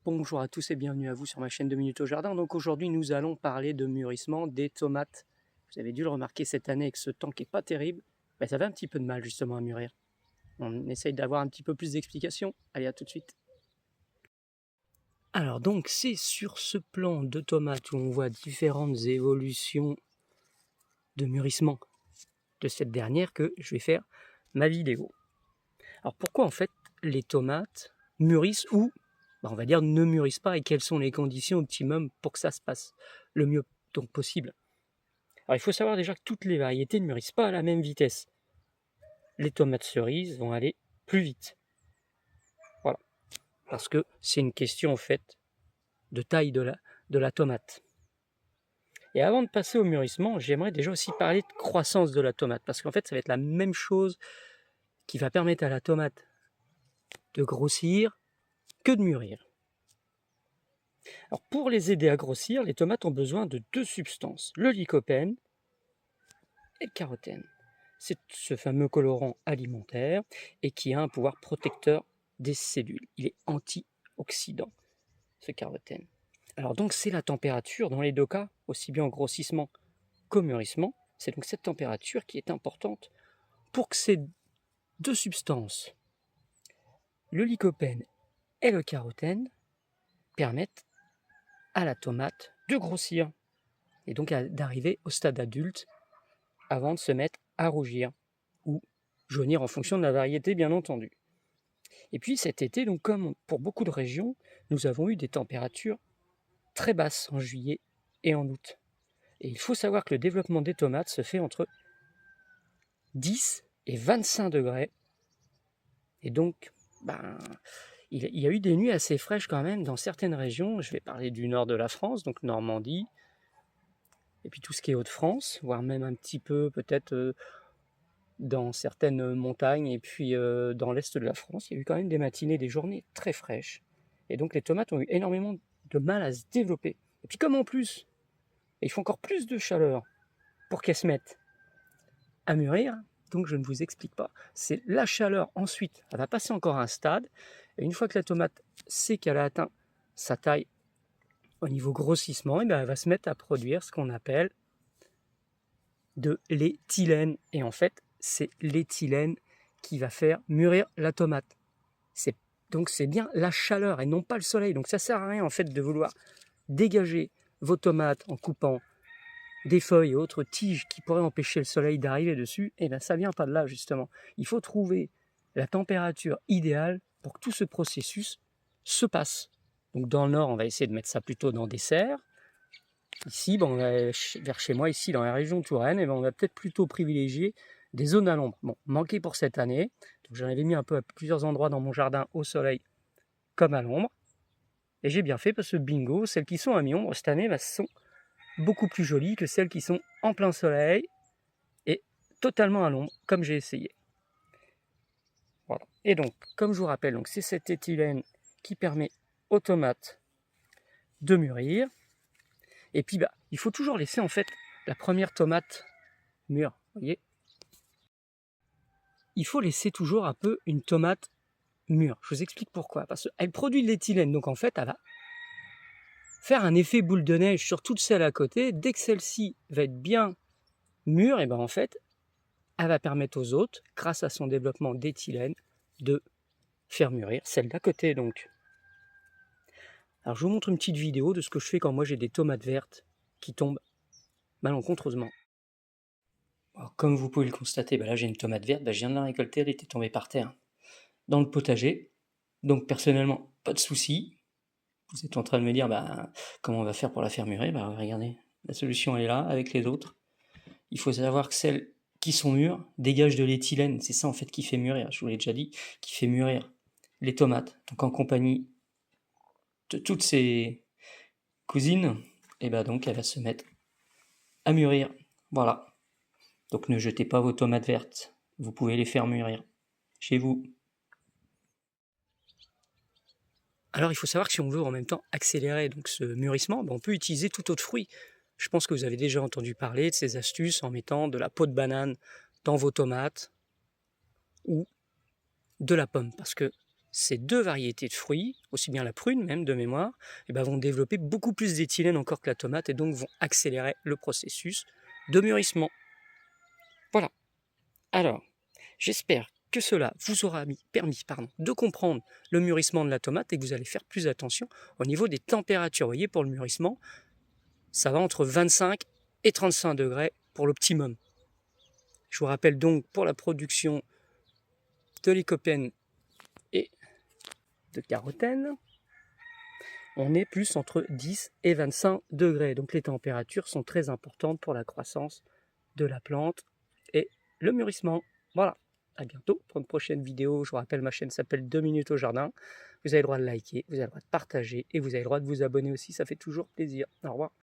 Bonjour à tous et bienvenue à vous sur ma chaîne 2 minutes au jardin. Donc aujourd'hui nous allons parler de mûrissement des tomates. Vous avez dû le remarquer cette année avec ce temps qui n'est pas terrible, ça avait un petit peu de mal justement à mûrir. On essaye d'avoir un petit peu plus d'explications. Allez, à tout de suite. Alors donc c'est sur ce plan de tomates où on voit différentes évolutions de mûrissement de cette dernière que je vais faire ma vidéo. Alors pourquoi en fait les tomates mûrissent ou on va dire ne mûrissent pas et quelles sont les conditions optimum pour que ça se passe le mieux donc possible. Alors il faut savoir déjà que toutes les variétés ne mûrissent pas à la même vitesse. Les tomates cerises vont aller plus vite. Voilà. Parce que c'est une question en fait de taille de la tomate. Et avant de passer au mûrissement, j'aimerais déjà aussi parler de croissance de la tomate. Parce qu'en fait, ça va être la même chose qui va permettre à la tomate de grossir que de mûrir. Alors pour les aider à grossir, les tomates ont besoin de deux substances, le lycopène et le carotène. C'est ce fameux colorant alimentaire et qui a un pouvoir protecteur des cellules. Il est antioxydant, ce carotène. Alors donc c'est la température dans les deux cas, aussi bien en grossissement qu'au mûrissement. C'est donc cette température qui est importante pour que ces deux substances, le lycopène et le carotène, permettent à la tomate de grossir et donc d'arriver au stade adulte avant de se mettre à rougir ou jaunir en fonction de la variété bien entendu. Et puis cet été, donc comme pour beaucoup de régions, nous avons eu des températures très basses en juillet et en août. Et il faut savoir que le développement des tomates se fait entre 10 et 25 degrés. Et donc, il y a eu des nuits assez fraîches quand même dans certaines régions. Je vais parler du nord de la France, donc Normandie, et puis tout ce qui est Hauts-de-France, voire même un petit peu peut-être dans certaines montagnes, et puis dans l'est de la France, il y a eu quand même des matinées, des journées très fraîches. Et donc les tomates ont eu énormément de mal à se développer. Et puis comme en plus, il faut encore plus de chaleur pour qu'elles se mettent à mûrir, donc je ne vous explique pas. C'est la chaleur ensuite, elle va passer encore un stade, et une fois que la tomate sait qu'elle a atteint sa taille au niveau grossissement, et elle va se mettre à produire ce qu'on appelle de l'éthylène. Et en fait, c'est l'éthylène qui va faire mûrir la tomate. Donc c'est bien la chaleur et non pas le soleil. Donc ça sert à rien en fait de vouloir dégager vos tomates en coupant des feuilles et autres tiges qui pourraient empêcher le soleil d'arriver dessus. Et bien ça vient pas de là justement. Il faut trouver la température idéale pour que tout ce processus se passe. Donc dans le nord, on va essayer de mettre ça plutôt dans des serres. Ici, vers chez moi, ici dans la région de Touraine, on va peut-être plutôt privilégier des zones à l'ombre. Bon, manqué pour cette année, donc j'en avais mis un peu à plusieurs endroits dans mon jardin au soleil comme à l'ombre. Et j'ai bien fait parce que bingo, celles qui sont à mi-ombre cette année sont beaucoup plus jolies que celles qui sont en plein soleil et totalement à l'ombre, comme j'ai essayé. Voilà. Et donc, comme je vous rappelle, c'est cet éthylène qui permet aux tomates de mûrir. Et puis, il faut toujours laisser en fait la première tomate mûre. Vous voyez, il faut laisser toujours un peu une tomate mûre. Je vous explique pourquoi. Parce qu'elle produit de l'éthylène, donc en fait, elle va faire un effet boule de neige sur toutes celles à côté. Dès que celle-ci va être bien mûre, et en fait, elle va permettre aux autres, grâce à son développement d'éthylène, de faire mûrir celle d'à côté. Donc, alors je vous montre une petite vidéo de ce que je fais quand moi j'ai des tomates vertes qui tombent malencontreusement. Alors, comme vous pouvez le constater, là j'ai une tomate verte, je viens de la récolter, elle était tombée par terre dans le potager. Donc personnellement, pas de souci. Vous êtes en train de me dire comment on va faire pour la faire mûrir. Regardez, la solution est là avec les autres. Il faut savoir que celles qui sont mûres dégagent de l'éthylène. C'est ça en fait qui fait mûrir, je vous l'ai déjà dit, qui fait mûrir les tomates. Donc en compagnie de toutes ces cousines, donc elle va se mettre à mûrir. Voilà. Donc ne jetez pas vos tomates vertes. Vous pouvez les faire mûrir chez vous. Alors il faut savoir que si on veut en même temps accélérer donc ce mûrissement, on peut utiliser tout autre fruit. Je pense que vous avez déjà entendu parler de ces astuces en mettant de la peau de banane dans vos tomates ou de la pomme, parce que ces deux variétés de fruits, aussi bien la prune même de mémoire, vont développer beaucoup plus d'éthylène encore que la tomate et donc vont accélérer le processus de mûrissement. Voilà. Alors, j'espère que cela vous aura permis de comprendre le mûrissement de la tomate et que vous allez faire plus attention au niveau des températures. Vous voyez, pour le mûrissement, ça va entre 25 et 35 degrés pour l'optimum. Je vous rappelle donc, pour la production de lycopène et de carotène, on est plus entre 10 et 25 degrés. Donc les températures sont très importantes pour la croissance de la plante et le mûrissement. Voilà, à bientôt pour une prochaine vidéo. Je vous rappelle, ma chaîne s'appelle 2 minutes au jardin. Vous avez le droit de liker, vous avez le droit de partager et vous avez le droit de vous abonner aussi, ça fait toujours plaisir. Au revoir.